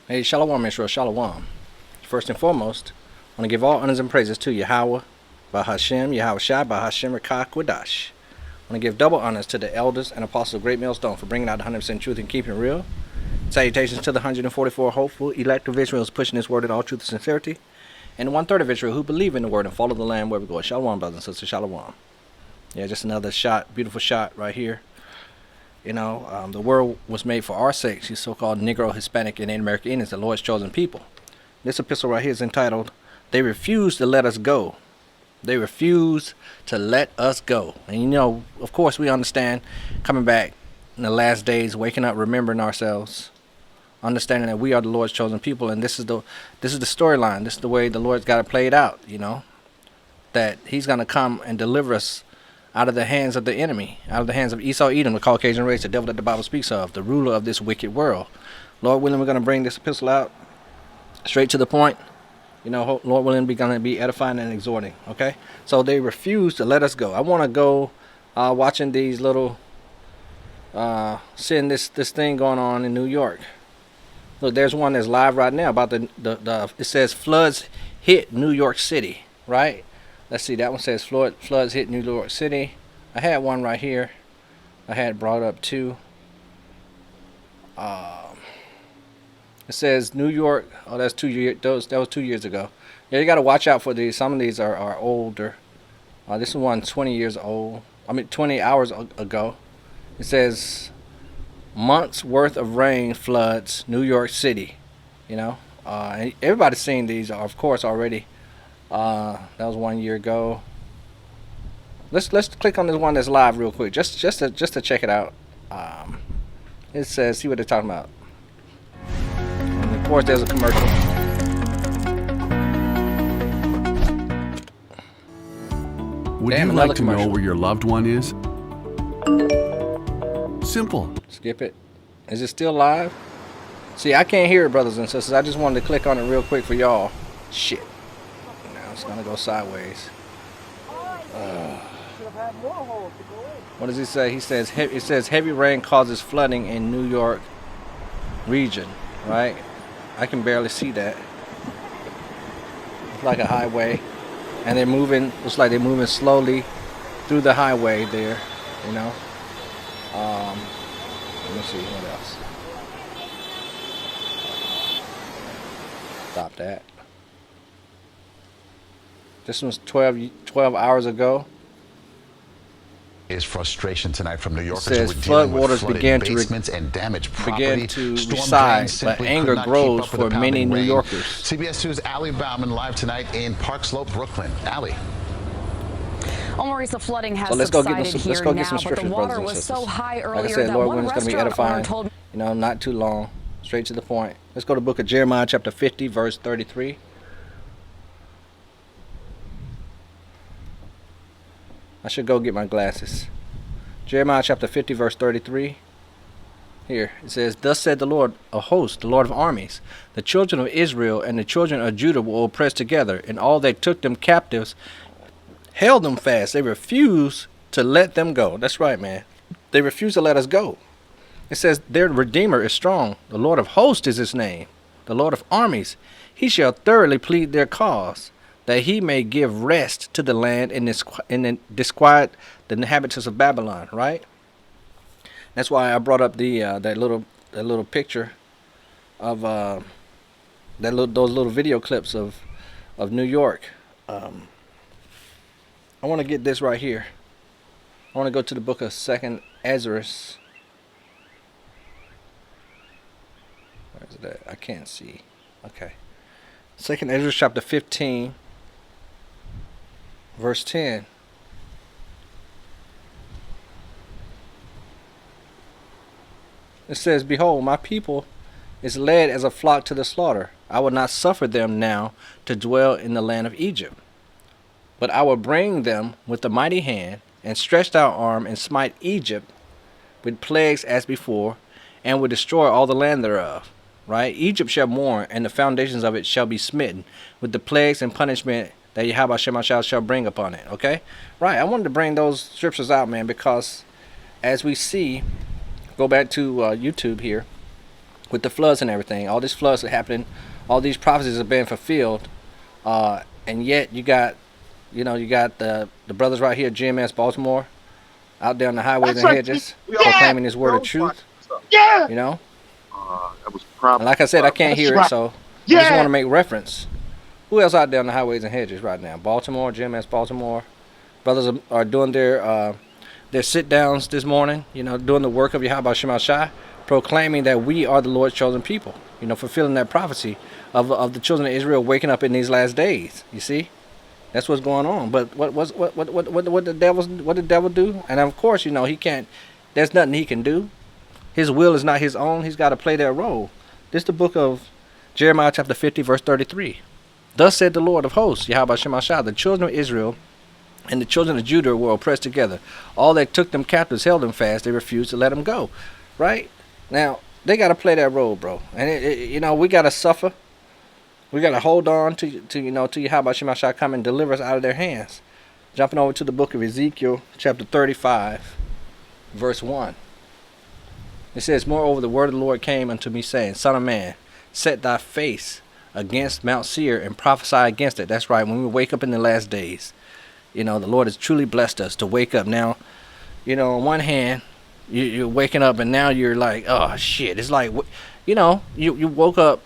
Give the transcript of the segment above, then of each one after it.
Hey, Shalom, Israel, Shalom. First and foremost, I want to give all honors and praises to Yahweh, Bahashem, Yahweh Shai, Bahashem, Rakah, Kwadash. I want to give double honors to the elders and apostles of Great Millstone for bringing out 100% truth and keeping it real. Salutations to the 144 hopeful elect of Israel who's pushing this word in all truth and sincerity. And the 1/3 of Israel who believe in the word and follow the land where we go. Shalom, brothers and sisters, Shalom. Yeah, just another shot, beautiful shot right here. You know, the world was made for our sakes, you so-called Negro, Hispanic, and Native American Indians, the Lord's chosen people. This epistle right here is entitled, They Refuse to Let Us Go. They refuse to let us go. And you know, of course, we understand coming back in the last days, waking up, remembering ourselves, understanding that we are the Lord's chosen people, and this is the storyline. This is the way the Lord's got it played out, you know, that he's going to come and deliver us out of the hands of the enemy, out of the hands of Esau, Edom, the Caucasian race, the devil that the Bible speaks of, the ruler of this wicked world. Lord willing, we're going to bring this epistle out straight to the point. You know, Lord willing, we're going to be edifying and exhorting, okay? So they refuse to let us go. I want to go watching these little, seeing this thing going on in New York. Look, there's one that's live right now about it says floods hit New York City, right? Let's see, that one says floods hit New York City. I had one right here. I had brought up too. It says New York. Oh, that's 2 years. That was 2 years ago. Yeah, you got to watch out for these. Some of these are older. This one 20 years old. 20 hours ago. It says months worth of rain floods New York City. You know, and everybody's seen these, of course, already. That was 1 year ago. Let's click on this one that's live real quick, just to check it out. It says, see what they're talking about. And of course, there's a commercial. Would you like to know where your loved one is? Simple. Skip it. Is it still live? See, I can't hear it, brothers and sisters. I just wanted to click on it real quick for y'all. Shit. It's gonna go sideways. What does he say? He says it says heavy rain causes flooding in New York region, right? I can barely see that. It's like a highway, and they're moving. Looks like they're moving slowly through the highway there. You know. Let me see what else. Stop that. This was 12 hours ago. Is frustration tonight from New Yorkers says who were dealing with floodwaters flooded began basements and damaged property. Began to Storm reside, drains but simply anger could not grows keep up with for the many pounding New rain. Yorkers. CBS 2's Allie Bauman live tonight in Park Slope, Brooklyn. Allie. Well, Maurice, the flooding has Let's go get some now, but scriptures, the water brothers and was sisters. so high earlier Like I said, that Lord one willing, it's going to be restaurant owner edifying. told You know, not too long, straight to the point. Let's go to the book of Jeremiah, chapter 50, verse 33. I should go get my glasses. Jeremiah chapter 50, verse 33. Here, it says, Thus said the Lord of hosts, the Lord of armies, the children of Israel and the children of Judah will oppress together, and all that took them captives held them fast. They refused to let them go. That's right, man. They refuse to let us go. It says, Their Redeemer is strong. The Lord of hosts is his name. The Lord of armies. He shall thoroughly plead their cause, that he may give rest to the land and disquiet the inhabitants of Babylon. Right? That's why I brought up the that little picture of those little video clips of New York. I want to get this right here. I want to go to the book of 2nd Ezra. Where is that? I can't see. Okay. 2nd Ezra chapter 15, verse 10. It says, Behold, my people is led as a flock to the slaughter. I will not suffer them now to dwell in the land of Egypt. But I will bring them with a mighty hand and stretched out arm and smite Egypt with plagues as before, and will destroy all the land thereof. Right? Egypt shall mourn, and the foundations of it shall be smitten with the plagues and punishment that Yahweh Shemashah shall bring upon it. Okay? Right. I wanted to bring those scriptures out, man, because as we see, go back to YouTube here, with the floods and everything. All these floods are happening. All these prophecies are being fulfilled. And yet you got the brothers right here, GMS Baltimore, out there on the highways and hedges, proclaiming this word of truth. You know? That was probably. And like I said, I can't hear it, so I just want to make reference. Who else out there on the highways and hedges right now? Baltimore, GMS Baltimore. Brothers are doing their sit-downs this morning, doing the work of Yahweh Shema Shai, proclaiming that we are the Lord's chosen people, fulfilling that prophecy of the children of Israel waking up in these last days. You see? That's what's going on. But what the devil do? And of course, he can't. There's nothing he can do. His will is not his own. He's got to play that role. This is the book of Jeremiah chapter 50, verse 33. Thus said the Lord of hosts, Yahweh Shema Shai, the children of Israel and the children of Judah were oppressed together. All that took them captives held them fast. They refused to let them go. Right? Now, they got to play that role, bro. And, we got to suffer. We got to hold on to Yahweh Shema Shai come and deliver us out of their hands. Jumping over to the book of Ezekiel, chapter 35, verse 1. It says, Moreover, the word of the Lord came unto me, saying, Son of man, set thy face against Mount Seir and prophesy against it. That's right. When we wake up in the last days, the Lord has truly blessed us to wake up. Now, on one hand, you're waking up and now you're like, oh, shit. It's like, you woke up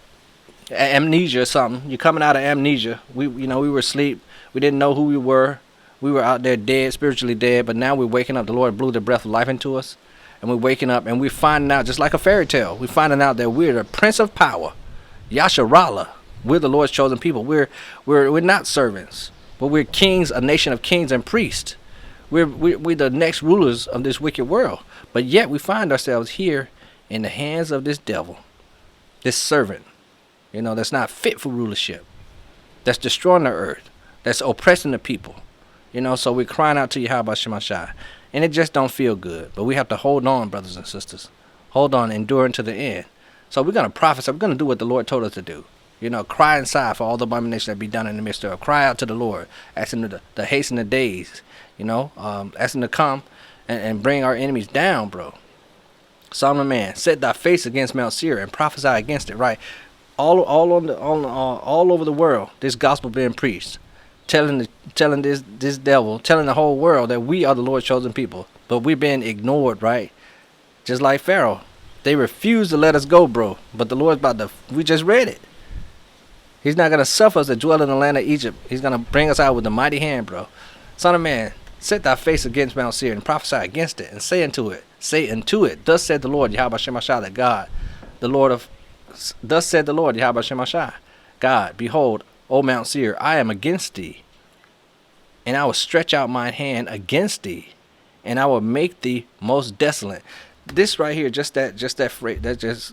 amnesia or something. You're coming out of amnesia. We were asleep. We didn't know who we were. We were out there dead, spiritually dead. But now we're waking up. The Lord blew the breath of life into us. And we're waking up and we're finding out, just like a fairy tale, we're finding out that we're the Prince of Power, Yasharallah. We're the Lord's chosen people. We're not servants, but we're kings, a nation of kings and priests. We're the next rulers of this wicked world. But yet we find ourselves here in the hands of this devil, this servant, that's not fit for rulership, that's destroying the earth, that's oppressing the people. So we're crying out to Yahweh Shema Shai. And it just don't feel good. But we have to hold on, brothers and sisters. Hold on, endure unto the end. So we're going to prophesy. We're going to do what the Lord told us to do. Cry and sigh for all the abominations that be done in the midst of. Cry out to the Lord, asking him to hasten the days, asking him to come and bring our enemies down, bro. Son of man, set thy face against Mount Seir and prophesy against it, right? All over the world, this gospel being preached. Telling this devil, telling the whole world that we are the Lord's chosen people, but we're being ignored, right? Just like Pharaoh, they refuse to let us go, bro. But the Lord's we just read it. He's not gonna suffer us to dwell in the land of Egypt. He's gonna bring us out with a mighty hand, bro. Son of man, set thy face against Mount Seir and prophesy against it, and say unto it, thus said the Lord Yahweh Shema Shai, that God, thus said the Lord Yahweh Shema Shai, God, behold, O Mount Seir, I am against thee, and I will stretch out mine hand against thee, and I will make thee most desolate. This right here, just that phrase, that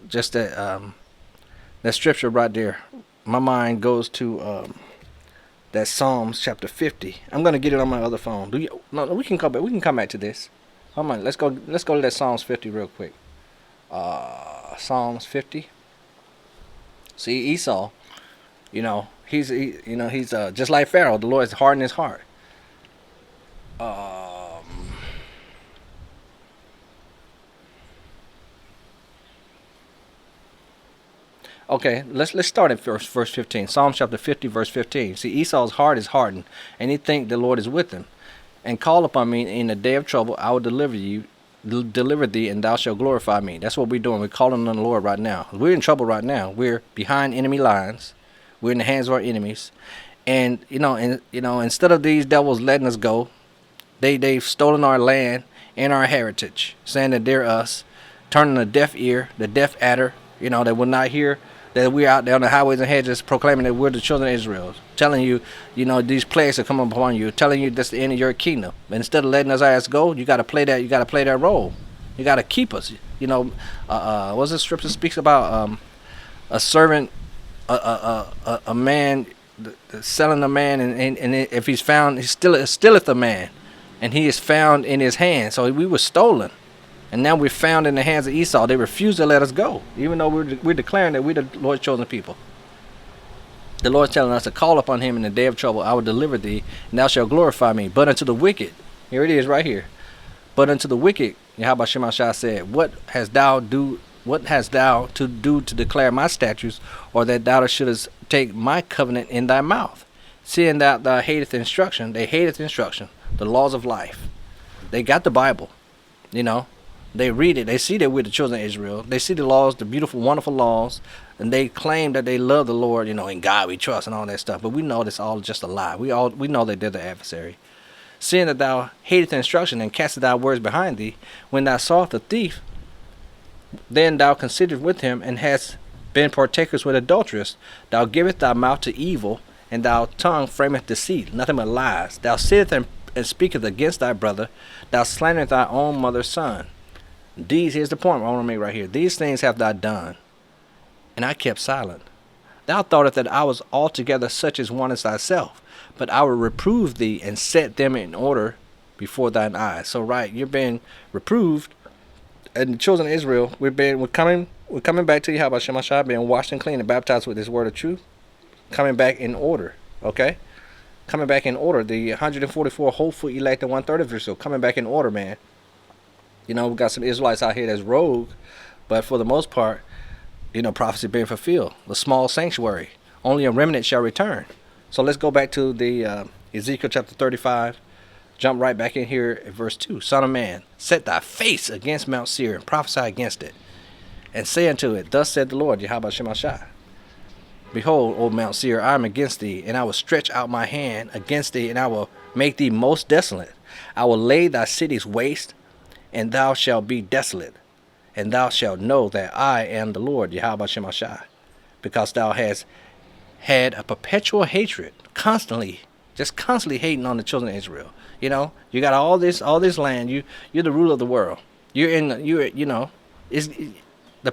scripture right there. My mind goes to that Psalms chapter 50. I'm gonna get it on my other phone. No, we can come back. We can come back to this. Come on, let's go to that Psalms 50 real quick. Psalms 50. See, Esau, he's just like Pharaoh. The Lord has hardened his heart. Okay, let's start at verse 15. Psalm chapter 50, verse 15. See, Esau's heart is hardened, and he think the Lord is with him. And call upon me in the day of trouble, I will deliver thee, and thou shalt glorify me. That's what we're doing. We're calling on the Lord right now. We're in trouble right now. We're behind enemy lines. We're in the hands of our enemies. And instead of these devils letting us go, they've stolen our land and our heritage, saying that they're us, turning the deaf ear, the deaf adder, that will not hear that we're out there on the highways and hedges proclaiming that we're the children of Israel, telling you, these plagues are coming upon you, telling you that's the end of your kingdom. But instead of letting us ass go, you got to play that role. You got to keep us. What's the scripture speaks about a servant, a man selling a man, and if he's found, he stealeth a man, and he is found in his hand. So we were stolen. And now we're found in the hands of Esau. They refuse to let us go, even though we're declaring that we're the Lord's chosen people. The Lord's telling us to call upon him in the day of trouble. I will deliver thee, and thou shalt glorify me. But unto the wicked, here it is right here. But unto the wicked, Yahweh Shema Shai said, what hast thou What hast thou to do to declare my statutes, or that thou shouldest take my covenant in thy mouth? Seeing that thou hateth instruction, they hateth instruction, the laws of life. They got the Bible, you know. They read it. They see that we're the children of Israel. They see the laws, the beautiful, wonderful laws, and they claim that they love the Lord, you know, in God we trust and all that stuff. But we know this all just a lie. We know that they're the adversary. Seeing that thou hateth instruction and castest thy words behind thee, when thou sawest the thief, then thou considered with him, and hast been partakers with adulterers. Thou givest thy mouth to evil, and thy tongue frameth deceit, nothing but lies. Thou sittest and speaketh against thy brother. Thou slanderest thy own mother's son. Here's the point I want to make right here. These things have thou done, and I kept silent. Thou thoughtest that I was altogether such as one as thyself, but I will reprove thee and set them in order before thine eyes. So right, you're being reproved, and the children of Israel, we're coming back to you. How about Shemashah, being washed and clean and baptized with this word of truth, coming back in order. Okay, coming back in order. The 144 hopeful elect and 1/3 of Israel coming back in order, man. You know, we got some Israelites out here that's rogue, but for the most part, you know, prophecy being fulfilled. The small sanctuary, only a remnant shall return. So let's go back to the Ezekiel chapter 35. Jump right back in here at verse 2. Son of man, set thy face against Mount Seir and prophesy against it, and say unto it, thus said the Lord, Yahweh Shemashah. Behold, O Mount Seir, I am against thee, and I will stretch out my hand against thee, and I will make thee most desolate. I will lay thy cities waste, and thou shalt be desolate, and thou shalt know that I am the Lord, Yahweh Shemashah, because thou hast had a perpetual hatred, constantly hating on the children of Israel. You know, you got all this land. You're the ruler of the world. The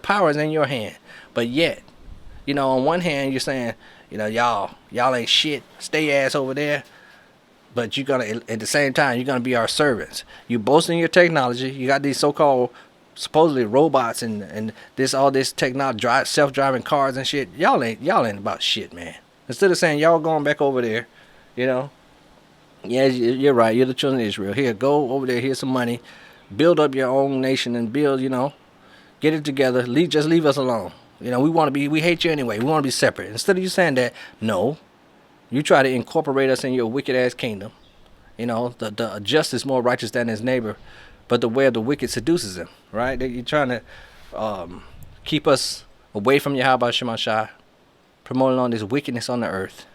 power is in your hand. But yet, you know, on one hand you're saying, you know, y'all ain't shit. Stay ass over there. But you're gonna, at the same time, you're gonna be our servants. You boast in your technology. You got these so-called supposedly robots and all this technology, self-driving cars and shit. Y'all ain't about shit, man. Instead of saying y'all going back over there, you know, yeah, you're right. You're the children of Israel. Here, go over there. Here's some money. Build up your own nation and build. You know, get it together. Just leave us alone. You know, we hate you anyway. We want to be separate. Instead of you saying that, no. You try to incorporate us in your wicked-ass kingdom. You know, the just is more righteous than his neighbor, but the way of the wicked seduces him, right? You're trying to keep us away from Yahweh Shemashah, promoting on this wickedness on the earth.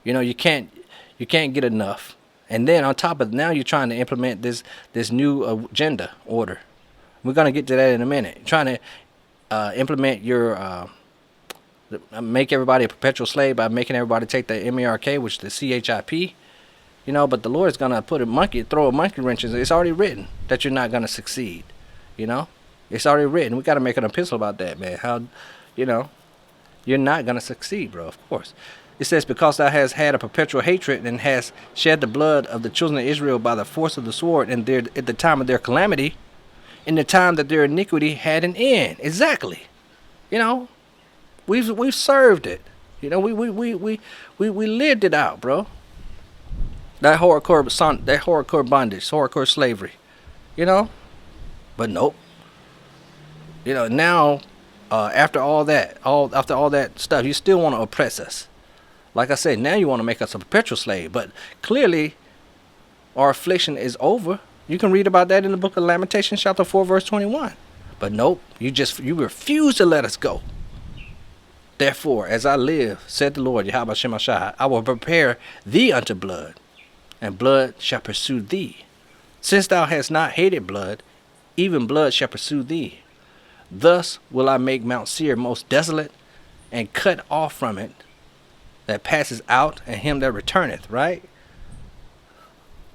You know, you can't get enough. And then on top of it, now you're trying to implement this new agenda order. We're going to get to that in a minute. You're trying to implement your... make everybody a perpetual slave by making everybody take the MERK, which is the CHIP, you know. But the Lord is gonna throw a monkey wrench in. It's already written that you're not gonna succeed, you know. It's already written. We got to make an epistle about that, man. How, you know, you're not gonna succeed, bro. Of course, it says because thou hast had a perpetual hatred and hast shed the blood of the children of Israel by the force of the sword, and at the time of their calamity, in the time that their iniquity had an end. Exactly, you know. We've served it, you know. We lived it out, bro. That horrorcore bondage, horrorcore slavery, you know. But nope. You know, now after all that stuff, you still want to oppress us. Like I said, now you want to make us a perpetual slave. But clearly, our affliction is over. You can read about that in the book of Lamentations, chapter 4, verse 21. But nope, you refuse to let us go. Therefore, as I live, said the Lord, Yahweh Shemashah, I will prepare thee unto blood, and blood shall pursue thee. Since thou hast not hated blood, even blood shall pursue thee. Thus will I make Mount Seir most desolate, and cut off from it that passes out, and him that returneth, right?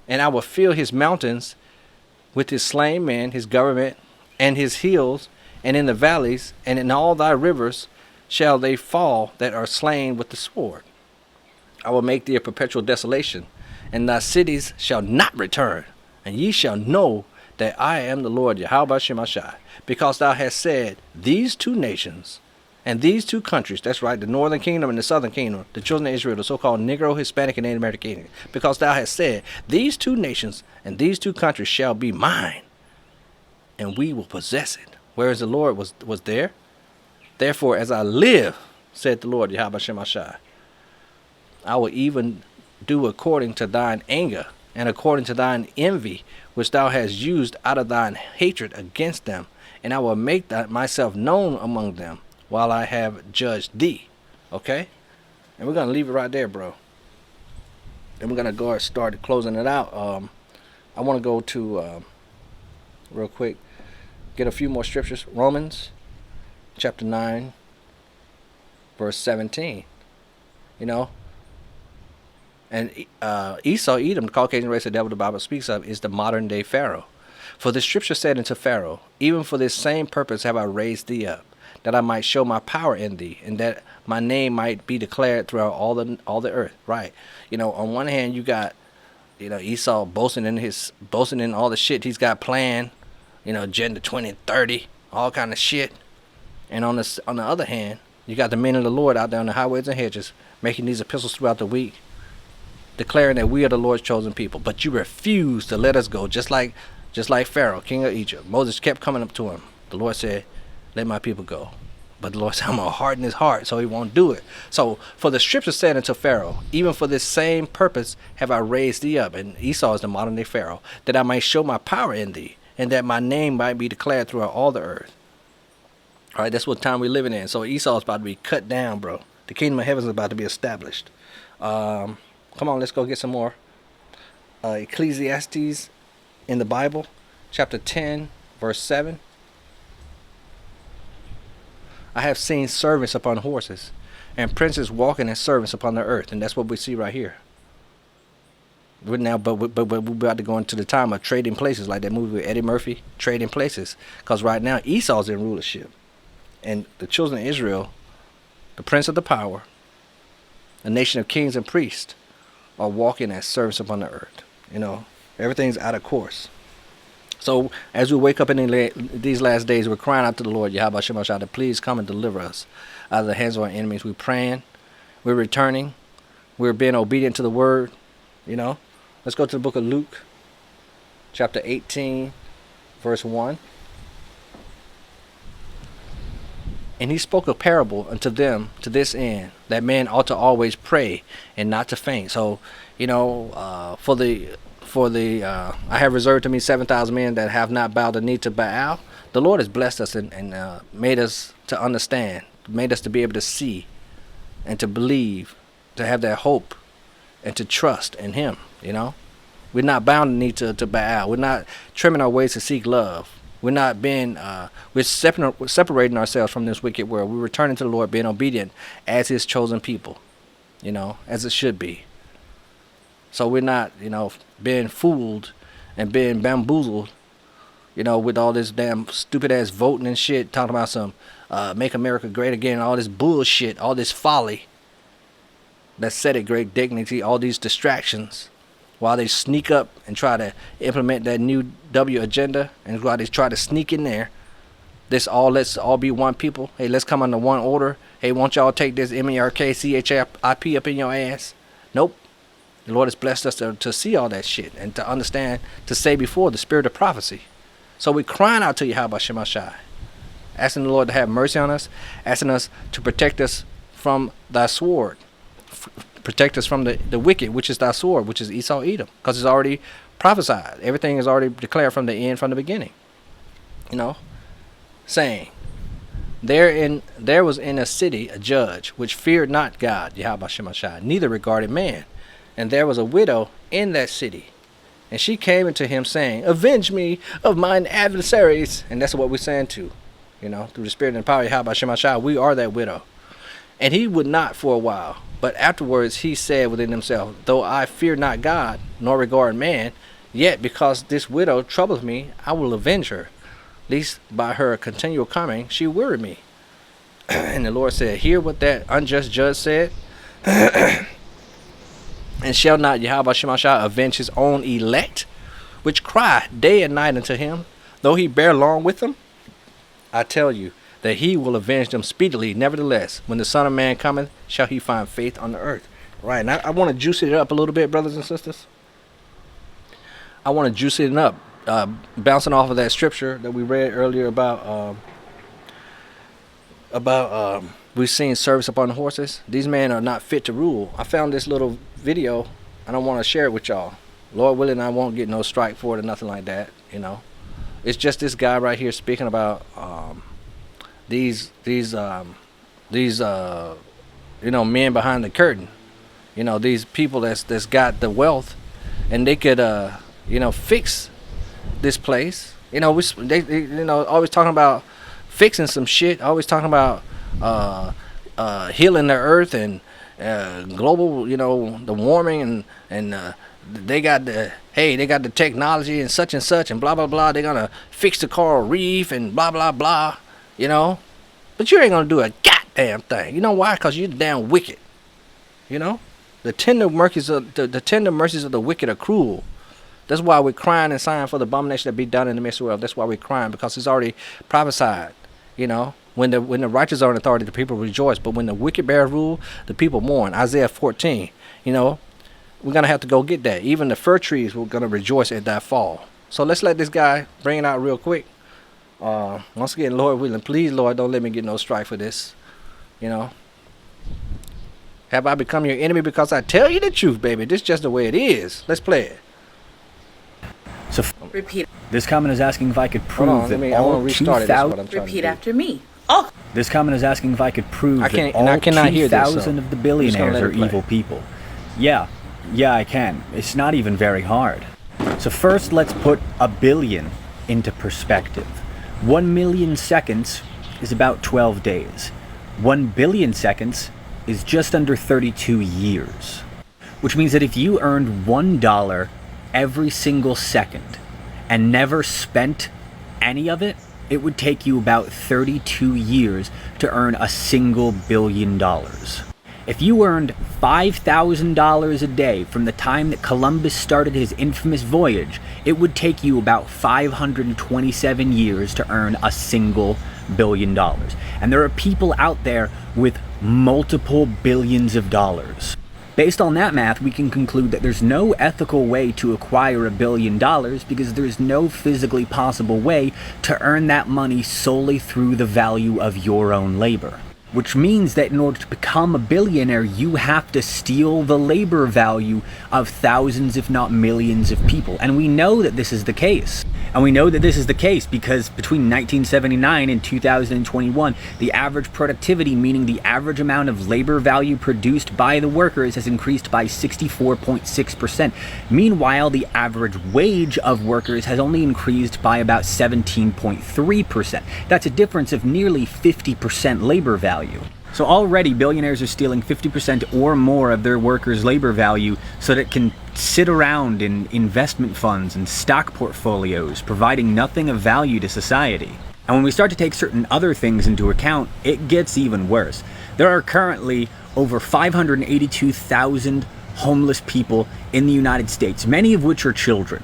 And I will fill his mountains with his slain men, his government, and his hills, and in the valleys, and in all thy rivers, shall they fall that are slain with the sword. I will make thee a perpetual desolation, and thy cities shall not return, and ye shall know that I am the Lord Yahweh Shemashah, because thou hast said, these two nations and these two countries, that's right, the northern kingdom and the southern kingdom, the children of Israel, the so-called Negro, Hispanic, and Native American, because thou hast said, these two nations and these two countries shall be mine, and we will possess it. whereas the Lord was there. Therefore, as I live, said the Lord, Yahweh Shemashai, I will even do according to thine anger and according to thine envy, which thou hast used out of thine hatred against them, and I will make myself known among them while I have judged thee. Okay? And we're going to leave it right there, bro. And we're going to go and start closing it out. I want to go to, real quick, get a few more scriptures. Romans chapter 9, verse 17. You know? And Esau, Edom, the Caucasian race of the devil the Bible speaks of, is the modern day Pharaoh. For the scripture said unto Pharaoh, even for this same purpose have I raised thee up, that I might show my power in thee, and that my name might be declared throughout all the earth. Right. You know, on one hand you got, you know, Esau boasting in all the shit he's got planned, you know, Agenda 2030, all kind of shit. And on the other hand, you got the men of the Lord out there on the highways and hedges making these epistles throughout the week, declaring that we are the Lord's chosen people. But you refuse to let us go, just like Pharaoh, king of Egypt. Moses kept coming up to him. The Lord said, let my people go. But the Lord said, I'm going to harden his heart, so he won't do it. So, for the scripture said unto Pharaoh, even for this same purpose have I raised thee up, and Esau is the modern day Pharaoh, that I might show my power in thee, and that my name might be declared throughout all the earth. All right, that's what time we're living in. So Esau is about to be cut down, bro. The kingdom of heaven is about to be established. Come on, let's go get some more. Ecclesiastes in the Bible, chapter 10, verse 7. I have seen servants upon horses, and princes walking as servants upon the earth, and that's what we see right here. But we're about to go into the time of trading places, like that movie with Eddie Murphy, Trading Places, because right now Esau's in rulership, and the children of Israel, the prince of the power, a nation of kings and priests, are walking as servants upon the earth. You know, everything's out of course. So as we wake up in these last days, we're crying out to the Lord, Yahweh Shemashah, to please come and deliver us out of the hands of our enemies. We're praying. We're returning. We're being obedient to the word. You know, let's go to the book of Luke, chapter 18, verse 1. And he spoke a parable unto them to this end, that man ought to always pray and not to faint. So, you know, I have reserved to me 7,000 men that have not bowed the knee to Baal. The Lord has blessed us and made us to understand, made us to be able to see and to believe, to have that hope and to trust in him. You know, we're not bound the knee to Baal. We're not trimming our ways to seek love. We're not being, we're separating ourselves from this wicked world. We're returning to the Lord, being obedient as his chosen people, you know, as it should be. So we're not, you know, being fooled and being bamboozled, you know, with all this damn stupid ass voting and shit, talking about some make America great again, all this bullshit, all this folly that set at great dignity, all these distractions, while they sneak up and try to implement that new W agenda, and while they try to sneak in there, let's all be one people. Hey, let's come under one order. Hey, won't y'all take this MERKCHIP up in your ass? Nope. The Lord has blessed us to see all that shit and to understand, to say before the spirit of prophecy. So we're crying out to Yahweh Shemashai, asking the Lord to have mercy on us, asking us to protect us from thy sword, protect us from the wicked, which is thy sword, which is Esau Edom, because it's already prophesied. Everything is already declared from the end, from the beginning. You know, saying, there was in a city a judge which feared not God, Yahweh Shemashai, neither regarded man. And there was a widow in that city, and she came unto him, saying, avenge me of mine adversaries. And that's what we're saying too, you know, through the spirit and power of Yahweh Shemashai, we are that widow. And he would not for a while, but afterwards he said within himself, though I fear not God, nor regard man, yet because this widow troubleth me, I will avenge her, lest by her continual coming she weary me. And the Lord said, hear what that unjust judge said. And shall not Yahweh Shemashah avenge his own elect, which cry day and night unto him, though he bear long with them? I tell you that he will avenge them speedily. Nevertheless, when the Son of Man cometh, shall he find faith on the earth. Right, and I want to juice it up a little bit, brothers and sisters. I want to juice it up bouncing off of that scripture that we read earlier about we've seen service upon the horses. These men are not fit to rule. I found this little video. I don't want to share it with y'all. Lord willing, I won't get no strike for it or nothing like that. You know, it's just this guy right here speaking about these men behind the curtain. You know, these people that's got the wealth, and they could fix this place. You know, they always talking about fixing some shit. Always talking about healing the earth and global, the warming and they got the technology and such and blah blah blah. They're gonna fix the coral reef and blah blah blah. But you ain't gonna do a goddamn thing. You know why? Cause you're damn wicked. The tender mercies of the wicked are cruel. That's why we're crying and sighing for the abomination that be done in the midst of the world. That's why we're crying, because it's already prophesied. When the righteous are in authority, the people rejoice. But when the wicked bear rule, the people mourn. Isaiah 14. We're gonna have to go get that. Even the fir trees were gonna rejoice at that fall. So let's let this guy bring it out real quick. Once again, Lord willing, please, Lord, don't let me get no strike for this. Have I become your enemy because I tell you the truth, baby? This is just the way it is. Let's play it. So repeat. This comment is asking if I could prove that all 2,000. Repeat after me. Oh. This comment is asking if I could prove that all 2,000 of the billionaires are evil people. Yeah, I can. It's not even very hard. So first, let's put a billion into perspective. 1 million seconds is about 12 days. 1 billion seconds is just under 32 years. Which means that if you earned $1 every single second and never spent any of it, it would take you about 32 years to earn a single $1 billion. If you earned $5,000 a day from the time that Columbus started his infamous voyage, it would take you about 527 years to earn a single $1 billion. And there are people out there with multiple billions of dollars. Based on that math, we can conclude that there's no ethical way to acquire $1 billion because there's no physically possible way to earn that money solely through the value of your own labor. Which means that in order to become a billionaire, you have to steal the labor value of thousands, if not millions of people. And we know that this is the case. And we know that this is the case because between 1979 and 2021, the average productivity, meaning the average amount of labor value produced by the workers, has increased by 64.6%. Meanwhile, the average wage of workers has only increased by about 17.3%. That's a difference of nearly 50% labor value. So already billionaires are stealing 50% or more of their workers' labor value so that it can sit around in investment funds and stock portfolios, providing nothing of value to society. And when we start to take certain other things into account, it gets even worse. There are currently over 582,000 homeless people in the United States, many of which are children.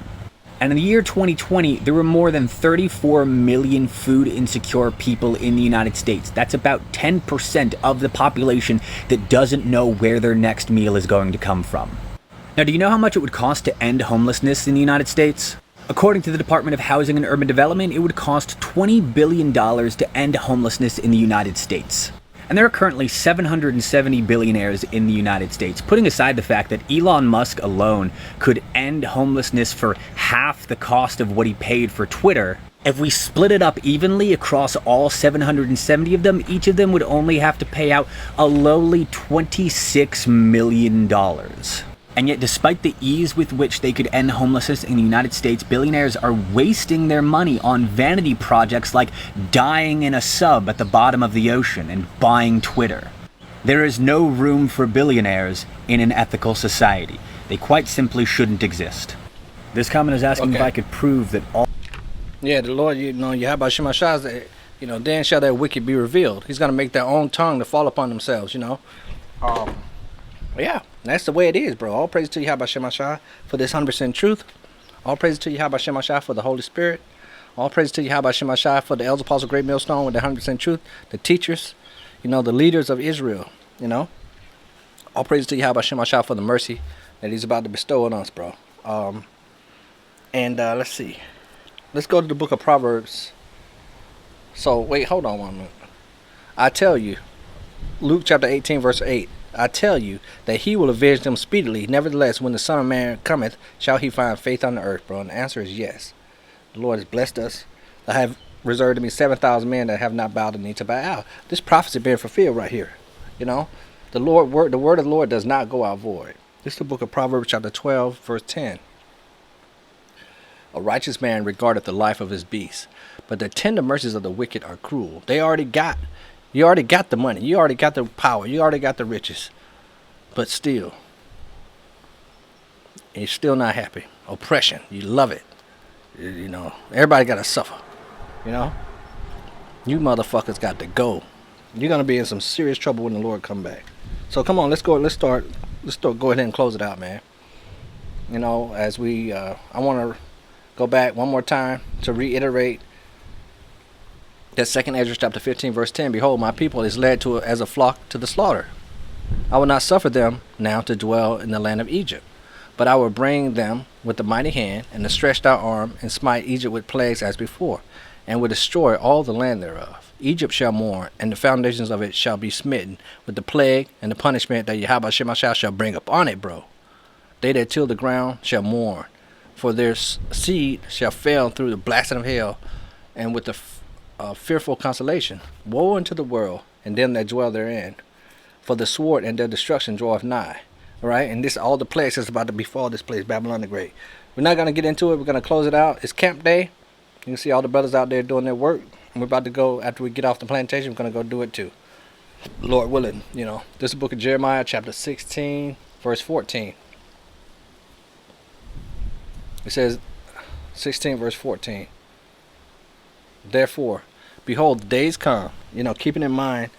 And in the year 2020, there were more than 34 million food insecure people in the United States. That's about 10% of the population that doesn't know where their next meal is going to come from. Now, do you know how much it would cost to end homelessness in the United States? According to the Department of Housing and Urban Development, it would cost $20 billion to end homelessness in the United States. And there are currently 770 billionaires in the United States, putting aside the fact that Elon Musk alone could end homelessness for half the cost of what he paid for Twitter. If we split it up evenly across all 770 of them, each of them would only have to pay out a lowly $26 million. And yet, despite the ease with which they could end homelessness in the United States, billionaires are wasting their money on vanity projects like dying in a sub at the bottom of the ocean and buying Twitter. There is no room for billionaires in an ethical society. They quite simply shouldn't exist. This comment is asking if I could prove that all... Yeah, the Lord, Yahweh Shem HaShah, then shall that wicked be revealed. He's going to make their own tongue to fall upon themselves, Yeah, that's the way it is, bro. All praise to Yahweh Shem HaShah for this 100% truth. All praise to Yahweh Shem HaShah for the Holy Spirit. All praise to Yahweh Shem HaShah for the Elders Apostle Great Millstone with the 100% truth. The teachers, the leaders of Israel, All praise to Yahweh Shem HaShah for the mercy that he's about to bestow on us, bro. Let's see. let's go to the book of Proverbs. So, wait, hold on 1 minute. I tell you, Luke chapter 18, verse 8, I tell you that he will avenge them speedily. Nevertheless, when the Son of Man cometh, shall he find faith on the earth, bro? And the answer is yes. The Lord has blessed us. I have reserved to me 7,000 men that have not bowed the knee to Baal. This prophecy being fulfilled right here. You know, the word of the Lord does not go out void. This is the book of Proverbs chapter 12, verse 10. A righteous man regardeth the life of his beast, but the tender mercies of the wicked are cruel. You already got the money. You already got the power. You already got the riches. But still, you're still not happy. Oppression. You love it. You know, everybody got to suffer. You know, you motherfuckers got to go. You're going to be in some serious trouble when the Lord come back. So come on, let's go. Let's go ahead and close it out, man. You know, as we, I want to go back one more time to reiterate that 2nd Ezra chapter 15 verse 10. Behold, my people is led as a flock to the slaughter. I will not suffer them now to dwell in the land of Egypt, but I will bring them with the mighty hand and the stretched out arm, and smite Egypt with plagues as before, and will destroy all the land thereof. Egypt shall mourn, and the foundations of it shall be smitten with the plague and the punishment that Yahweh Shemashah shall bring upon it, bro. They that till the ground shall mourn, for their seed shall fail through the blasting of hell, and with the fearful consolation. Woe unto the world and them that dwell therein, for the sword and their destruction draweth nigh. All right, and this all the plagues that's about to befall this place, Babylon the Great. We're not going to get into it. We're going to close it out. It's camp day. You can see all the brothers out there doing their work. And we're about to go, after we get off the plantation, we're going to go do it too. Lord willing, you know. This is the book of Jeremiah, chapter 16, verse 14. It says, 16, verse 14. Therefore, behold, the days come, you know, keeping in mind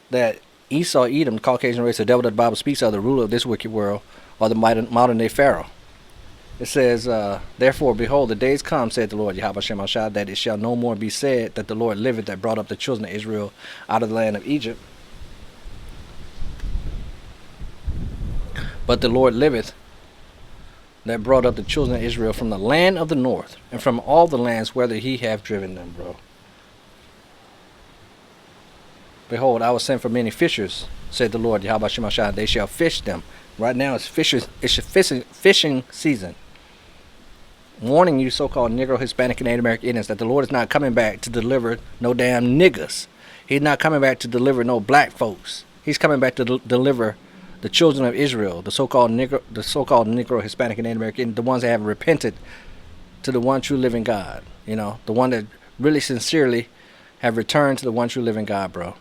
that Esau, Edom, the Caucasian race, the devil that the Bible speaks of, the ruler of this wicked world, or the modern day Pharaoh. It says, therefore, behold, the days come, said the Lord Yahweh Shemashah, that it shall no more be said that the Lord liveth, that brought up the children of Israel out of the land of Egypt. But the Lord liveth, that brought up the children of Israel from the land of the north, and from all the lands whither he hath driven them, bro. Behold, I will send for many fishers, said the Lord Yahweh Shemashah, they shall fish them. Right now it's fishing season. Warning you so-called Negro, Hispanic, and Native American Indians that the Lord is not coming back to deliver no damn niggas. He's not coming back to deliver no black folks. He's coming back to deliver the children of Israel, the so-called Negro, Hispanic, and Native American, the ones that have repented to the one true living God. You know, the one that really sincerely have returned to the one true living God, bro.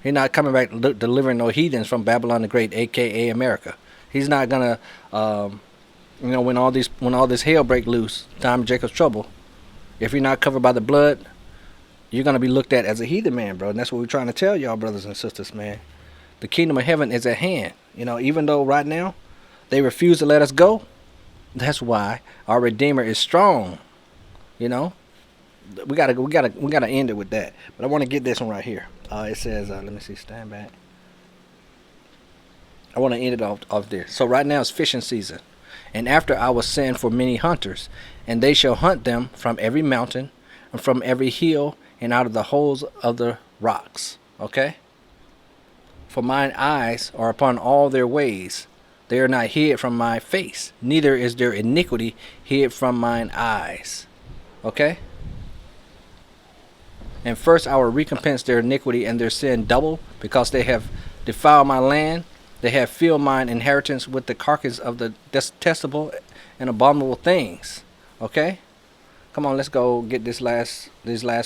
He's not coming back delivering no heathens from Babylon the Great, aka America. He's not gonna, you know, when all this hell break loose, time of Jacob's trouble, if you're not covered by the blood, you're gonna be looked at as a heathen man, bro. And that's what we're trying to tell y'all, brothers and sisters, man. The kingdom of heaven is at hand. You know, even though right now they refuse to let us go, that's why our Redeemer is strong. You know, we gotta end it with that. But I want to get this one right here. It says, let me see, stand back. I want to end it off there. So right now it's fishing season, and after I will send for many hunters, and they shall hunt them from every mountain and from every hill and out of the holes of the rocks. Okay. For mine eyes are upon all their ways. They are not hid from my face, neither is their iniquity hid from mine eyes. Okay? And first I will recompense their iniquity and their sin double, because they have defiled my land. They have filled mine inheritance with the carcass of the detestable and abominable things. Okay? Come on, let's go get these last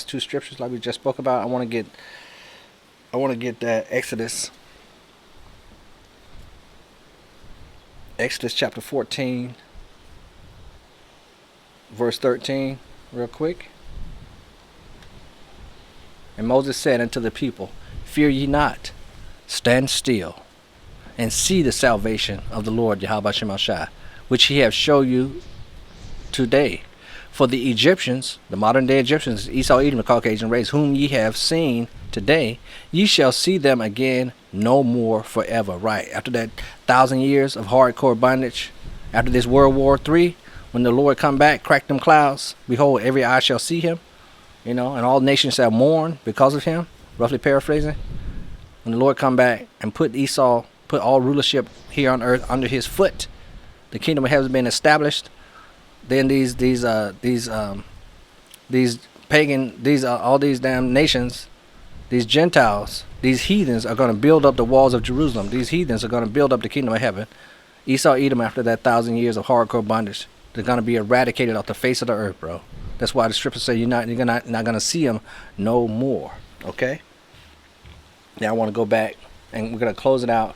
two scriptures like we just spoke about. I want to get that Exodus chapter 14 verse 13 real quick. And Moses said unto the people, fear ye not, stand still, and see the salvation of the Lord Yahweh Shemashah, which he hath shown you today. For the Egyptians, the modern day Egyptians, Esau, Edom, the Caucasian race, whom ye have seen today, ye shall see them again no more forever. Right, after that 1,000 years of hardcore bondage, after this World War III, When the Lord come back, crack them clouds, behold, every eye shall see him, and all nations shall mourn because of him, roughly paraphrasing. When the Lord come back and put all rulership here on earth under his foot, the kingdom of heaven has been established, then these pagan, all these damn nations, these Gentiles, these heathens are going to build up the walls of Jerusalem. These heathens are going to build up the kingdom of heaven. Esau, Edom, after that 1,000 years of hardcore bondage, they're going to be eradicated off the face of the earth, bro. That's why the scriptures say you're not going to see them no more. Okay? Now I want to go back, and we're going to close it out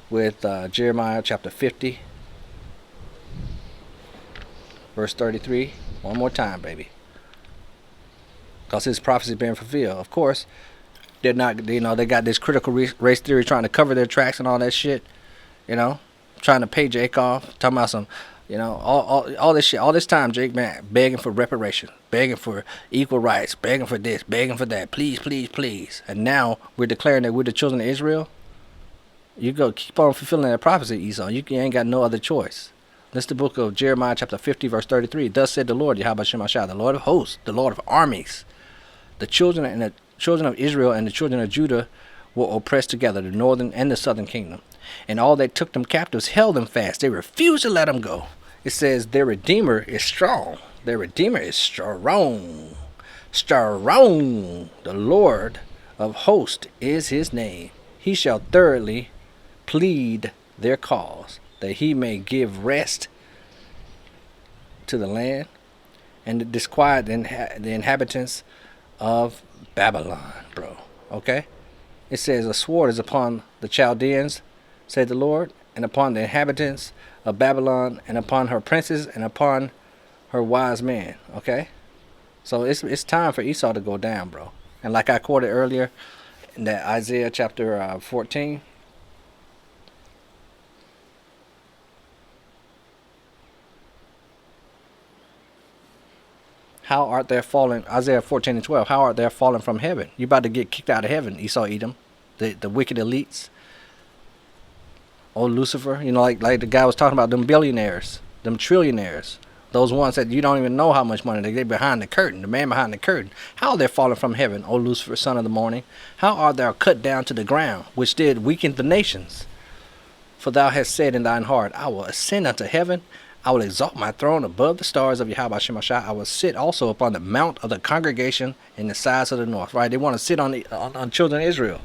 with Jeremiah chapter 50, verse 33. One more time, baby. Because his prophecy being fulfilled. Of course, they're not, they got this critical race theory trying to cover their tracks and all that shit, trying to pay Jake off, talking about some, all this shit, all this time, Jake, man, begging for reparation, begging for equal rights, begging for this, begging for that, please, please, please. And now we're declaring that we're the children of Israel. You go keep on fulfilling that prophecy, Esau. You ain't got no other choice. This is the book of Jeremiah chapter 50, verse 33. Thus said the Lord, Yahweh Shemashah, the Lord of hosts, the Lord of armies. The children of Israel and the children of Judah were oppressed together, the northern and the southern kingdom. And all that took them captives held them fast. They refused to let them go. It says their Redeemer is strong. Their Redeemer is strong. Strong. The Lord of hosts is his name. He shall thoroughly plead their cause, that he may give rest to the land and to disquiet the inhabitants of Babylon, bro. Okay? It says a sword is upon the Chaldeans, said the Lord, and upon the inhabitants of Babylon, and upon her princes, and upon her wise men. Okay? So it's time for Esau to go down, bro. And like I quoted earlier in that Isaiah chapter 14, how art thou fallen, Isaiah 14 and 12, how art thou fallen from heaven? You about to get kicked out of heaven, Esau, Edom, the wicked elites. Old Lucifer, like the guy was talking about, them billionaires, them trillionaires, those ones that you don't even know how much money they behind the curtain, the man behind the curtain. How are they fallen from heaven, O Lucifer, son of the morning? How art thou cut down to the ground, which did weaken the nations? For thou hast said in thine heart, I will ascend unto heaven, I will exalt my throne above the stars of Yahweh Shemashah. I will sit also upon the mount of the congregation in the sides of the north. Right? They want to sit on children of Israel.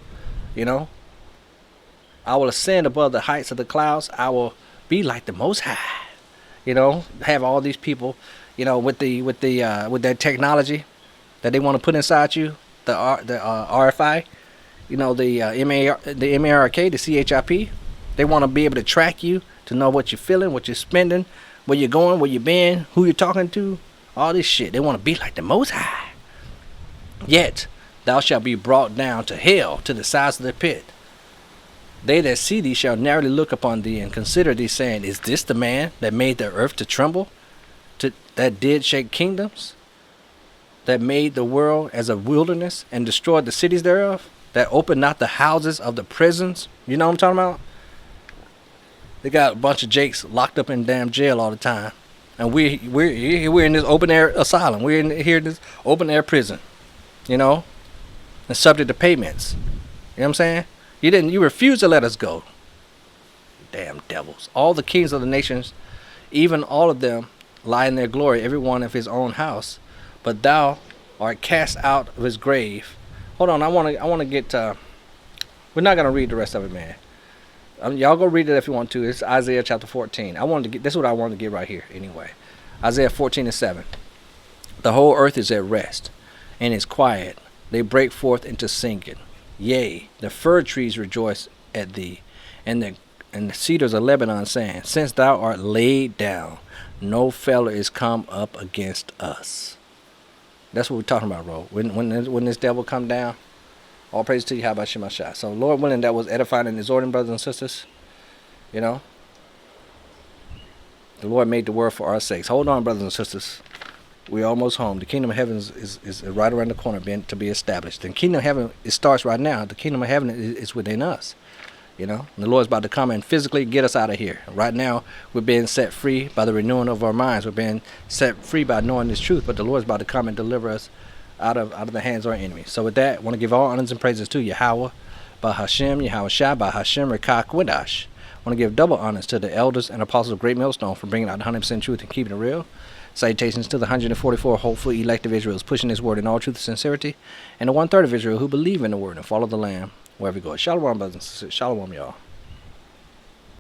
I will ascend above the heights of the clouds. I will be like the Most High. Have all these people, with that technology that they want to put inside you, the RFI, the MARK, the CHIP. They want to be able to track you, to know what you're feeling, what you're spending, where you're going, where you've been, who you're talking to, all this shit. They want to be like the Most High. Yet thou shalt be brought down to hell, to the sides of the pit. They that see thee shall narrowly look upon thee and consider thee, saying, is this the man that made the earth to tremble, that did shake kingdoms, that made the world as a wilderness and destroyed the cities thereof, that opened not the houses of the prisons? You know what I'm talking about? They got a bunch of Jakes locked up in damn jail all the time, and we're in this open air asylum. We're here in this open air prison, and subject to payments. You know what I'm saying? You refuse to let us go. Damn devils! All the kings of the nations, even all of them, lie in their glory, every one of his own house. But thou art cast out of his grave. Hold on, I want to get. We're not gonna read the rest of it, man. Y'all go read it if you want to. It's Isaiah chapter 14. This is what I wanted to get right here anyway. Isaiah 14 and 7. The whole earth is at rest and is quiet. They break forth into singing. Yea, the fir trees rejoice at thee, and the cedars of Lebanon, saying, since thou art laid down, no fellow is come up against us. That's what we're talking about, bro. When this devil come down, all praise to you, how about Shemashah. So, Lord willing, that was edifying and exhorting, brothers and sisters. The Lord made the world for our sakes. Hold on, brothers and sisters. We're almost home. The kingdom of heaven is right around the corner to be established. The kingdom of heaven, it starts right now. The kingdom of heaven is within us. You know, and the Lord's about to come and physically get us out of here. Right now, we're being set free by the renewing of our minds. We're being set free by knowing this truth. But the Lord's about to come and deliver us out of the hands of our enemies. So with that, I want to give all honors and praises to Yahweh, Bahashem, Yahweh Shai, Bahashem, Rekah, Kwadash. I want to give double honors to the elders and apostles of Great Millstone for bringing out 100% truth and keeping it real. Salutations to the 144 hopefully elective Israels pushing this word in all truth and sincerity, and the 1/3 of Israel who believe in the word and follow the Lamb wherever he goes. Shalom, brothers and sisters. Shalom, y'all.